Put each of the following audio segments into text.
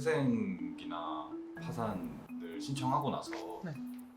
회생이나 파산을 신청하고 나서 네.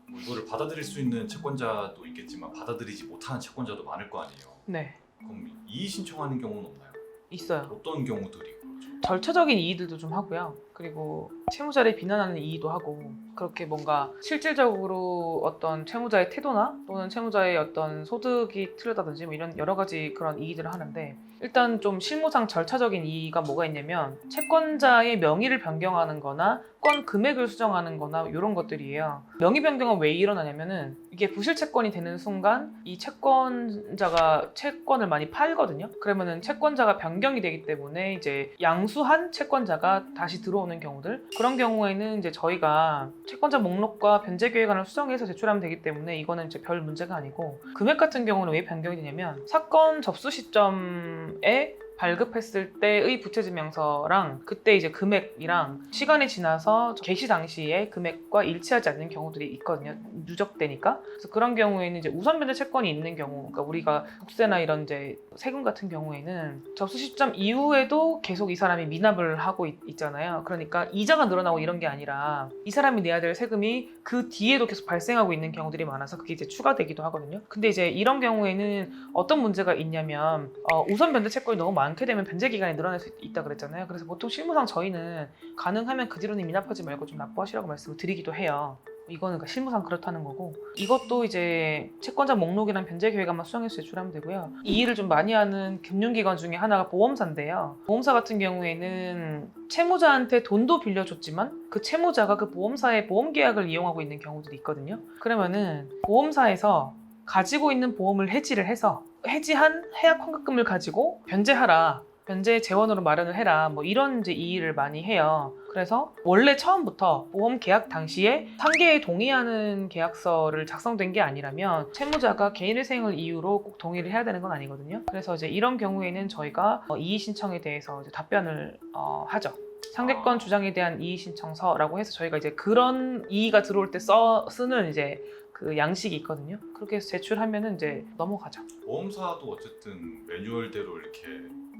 뭐 이거를 받아들일 수 있는 채권자도 있겠지만 받아들이지 못하는 채권자도 많을 거 아니에요. 네, 그럼 이의 신청하는 경우는 없나요? 있어요. 어떤 경우들이 그렇죠? 절차적인 이의들도 좀 하고요. 그리고 채무자를 비난하는 이의도 하고, 그렇게 뭔가 실질적으로 어떤 채무자의 태도나 또는 채무자의 어떤 소득이 틀렸다든지 뭐 이런 여러 가지 그런 이의들을 하는데, 일단 좀 실무상 절차적인 이의가 뭐가 있냐면 채권자의 명의를 변경하는 거나 건 금액을 수정하는 거나 이런 것들이에요. 명의 변경은 왜 일어나냐면은 이게 부실 채권이 되는 순간 이 채권자가 채권을 많이 팔거든요. 그러면은 채권자가 변경이 되기 때문에 이제 양수한 채권자가 다시 들어오는 경우들, 그런 경우에는 이제 저희가 채권자 목록과 변제 계획안을 수정해서 제출하면 되기 때문에 이거는 이제 별 문제가 아니고, 금액 같은 경우는 왜 변경이 되냐면 사건 접수 시점에 발급했을 때의 부채증명서랑 그때 이제 금액이랑 시간이 지나서 개시 당시에 금액과 일치하지 않는 경우들이 있거든요. 누적되니까. 그래서 그런 경우에는 이제 우선 변제 채권이 있는 경우, 그러니까 우리가 국세나 이런 이제 세금 같은 경우에는 접수 시점 이후에도 계속 이 사람이 미납을 하고 있잖아요. 그러니까 이자가 늘어나고 이런 게 아니라 이 사람이 내야 될 세금이 그 뒤에도 계속 발생하고 있는 경우들이 많아서 그게 이제 추가되기도 하거든요. 근데 이제 이런 경우에는 어떤 문제가 있냐면 우선 변제 채권이 너무 많게 되면 변제 기간이 늘어날 수 있다 그랬잖아요. 그래서 보통 실무상 저희는 가능하면 그 뒤로는 미납하지 말고 좀 납부하시라고 말씀을 드리기도 해요. 이거는 그러니까 실무상 그렇다는 거고, 이것도 이제 채권자 목록이랑 변제 계획안만 수정해서 제출하면 되고요. 이 일을 좀 많이 하는 금융기관 중에 하나가 보험사인데요. 보험사 같은 경우에는 채무자한테 돈도 빌려줬지만 그 채무자가 그 보험사의 보험계약을 이용하고 있는 경우들이 있거든요. 그러면은 보험사에서 가지고 있는 보험을 해지를 해서 해지한 해약 환급금을 가지고 변제하라, 변제 재원으로 마련을 해라, 뭐 이런 이제 이의를 많이 해요. 그래서 원래 처음부터 보험 계약 당시에 상계에 동의하는 계약서를 작성된 게 아니라면 채무자가 개인회생을 이유로 꼭 동의를 해야 되는 건 아니거든요. 그래서 이제 이런 경우에는 저희가 이의 신청에 대해서 이제 답변을 하죠. 상대권 주장에 대한 이의 신청서라고 해서 저희가 이제 그런 이의가 들어올 때 쓰는 이제 그 양식이 있거든요. 그렇게 해서 제출하면은 이제 넘어가죠. 보험사도 어쨌든 매뉴얼대로 이렇게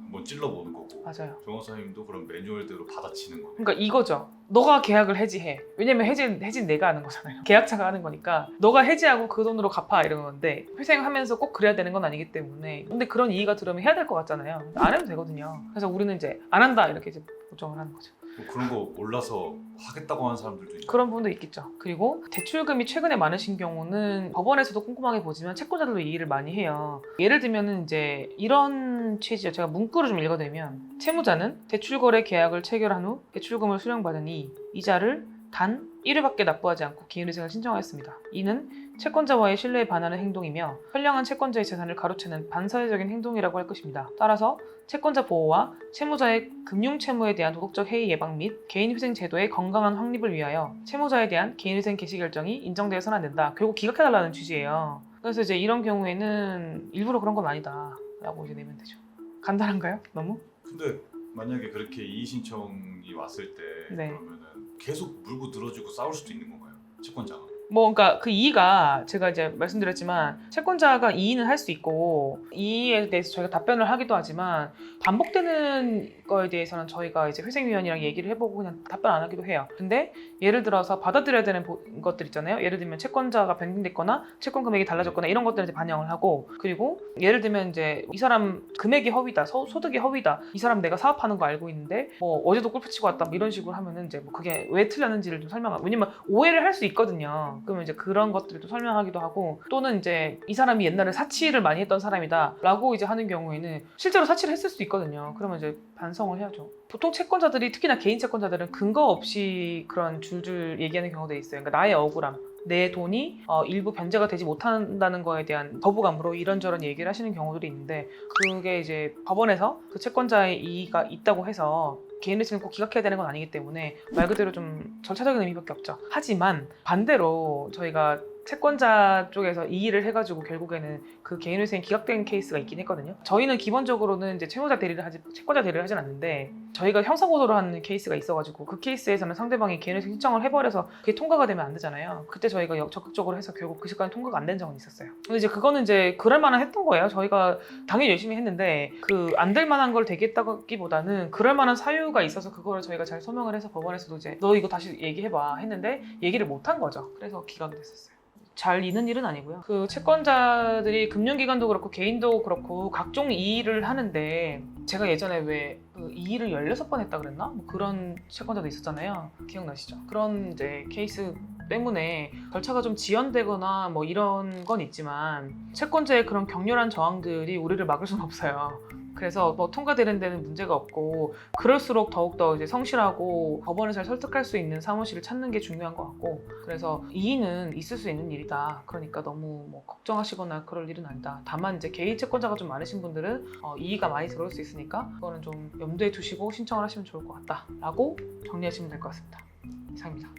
한번 찔러보는 거고, 맞아요. 변호사님도 그런 매뉴얼대로 받아치는 거고. 그러니까 이거죠. 너가 계약을 해지해. 왜냐면 해지는 내가 하는 거잖아요. 계약자가 하는 거니까 너가 해지하고 그 돈으로 갚아 이런 건데, 회생하면서 꼭 그래야 되는 건 아니기 때문에. 근데 그런 이의가 들으면 해야 될 것 같잖아요. 안 해도 되거든요. 그래서 우리는 이제 안 한다 이렇게 이제 보정을 하는 거죠. 뭐 그런 거 몰라서 하겠다고 하는 사람들도 있고. 그런 부분도 있겠죠. 그리고 대출금이 최근에 많으신 경우는 법원에서도 꼼꼼하게 보지만 채권자들도 이의를 많이 해요. 예를 들면은 이제 이런 취지요. 제가 문구를 좀 읽어드리면, 채무자는 대출거래 계약을 체결한 후 대출금을 수령받으니 이자를 단 1회밖에 납부하지 않고 기인회생을 신청하였습니다. 이는 채권자와의 신뢰에 반하는 행동이며 선량한 채권자의 재산을 가로채는 반사회적인 행동이라고 할 것입니다. 따라서 채권자 보호와 채무자의 금융채무에 대한 도덕적 해이 예방 및 개인회생 제도의 건강한 확립을 위하여 채무자에 대한 개인회생 개시 결정이 인정되어서는 안 된다. 결국 기각해달라는 취지예요. 그래서 이제 이런 경우에는 일부러 그런 건 아니다 라고 이제 내면 되죠. 간단한가요? 너무? 근데 만약에 그렇게 이의 신청이 왔을 때 네. 그러면은 계속 물고 늘어지고 싸울 수도 있는 건가요? 채권자가? 뭐 그러니까 그 이의가 제가 이제 말씀드렸지만 채권자가 이의는 할 수 있고 이의에 대해서 저희가 답변을 하기도 하지만 반복되는 거에 대해서는 저희가 이제 회생위원이랑 얘기를 해보고 그냥 답변 안 하기도 해요. 근데 예를 들어서 받아들여야 되는 것들 있잖아요. 예를 들면 채권자가 변경됐거나 채권 금액이 달라졌거나 이런 것들을 이제 반영을 하고, 그리고 예를 들면 이제 이 사람 금액이 허위다, 소득이 허위다, 이 사람 내가 사업하는 거 알고 있는데 뭐 어제도 골프 치고 왔다 뭐 이런 식으로 하면은 이제 뭐 그게 왜 틀렸는지를 좀 설명하고, 왜냐면 오해를 할 수 있거든요. 그러면 이제 그런 것들을 또 설명하기도 하고, 또는 이제 이 사람이 옛날에 사치를 많이 했던 사람이다 라고 이제 하는 경우에는 실제로 사치를 했을 수도 있거든요. 그러면 이제 반성을 해야죠. 보통 채권자들이, 특히나 개인 채권자들은 근거 없이 그런 줄줄 얘기하는 경우도 있어요. 그러니까 나의 억울함, 내 돈이 일부 변제가 되지 못한다는 거에 대한 거부감으로 이런저런 얘기를 하시는 경우들이 있는데, 그게 이제 법원에서 그 채권자의 이의가 있다고 해서 개인회생을 꼭 기각해야 되는 건 아니기 때문에 말 그대로 좀 절차적인 의미밖에 없죠. 하지만 반대로 저희가 채권자 쪽에서 이의를 해가지고 결국에는 그 개인회생이 기각된 케이스가 있긴 했거든요. 저희는 기본적으로는 이제 채권자 대리를 하진 않는데 저희가 형사고소를 하는 케이스가 있어가지고 그 케이스에서는 상대방이 개인회생 신청을 해버려서 그게 통과가 되면 안 되잖아요. 그때 저희가 적극적으로 해서 결국 그 시간에 통과가 안 된 적은 있었어요. 근데 이제 그거는 이제 그럴 만한 했던 거예요. 저희가 당연히 열심히 했는데 그 안 될 만한 걸 되겠다기보다는 그럴 만한 사유가 있어서 그거를 저희가 잘 소명을 해서 법원에서도 이제 너 이거 다시 얘기해봐 했는데 얘기를 못 한 거죠. 그래서 기각됐었어요. 잘 있는 일은 아니고요. 그 채권자들이 금융기관도 그렇고 개인도 그렇고 각종 이의를 하는데 제가 예전에 왜그 이의를 16번 했다 그랬나? 뭐 그런 채권자도 있었잖아요. 기억나시죠? 그런 이제 케이스 때문에 절차가 좀 지연되거나 뭐 이런 건 있지만 채권자의 그런 격렬한 저항들이 우리를 막을 수는 없어요. 그래서 뭐 통과되는 데는 문제가 없고 그럴수록 더욱더 이제 성실하고 법원을 잘 설득할 수 있는 사무실을 찾는 게 중요한 것 같고 그래서 이의는 있을 수 있는 일이다. 그러니까 너무 뭐 걱정하시거나 그럴 일은 아니다. 다만 이제 개인 채권자가 좀 많으신 분들은 이의가 많이 들어올 수 있으니까 그거는 좀 염두에 두시고 신청을 하시면 좋을 것 같다라고 정리하시면 될 것 같습니다. 이상입니다.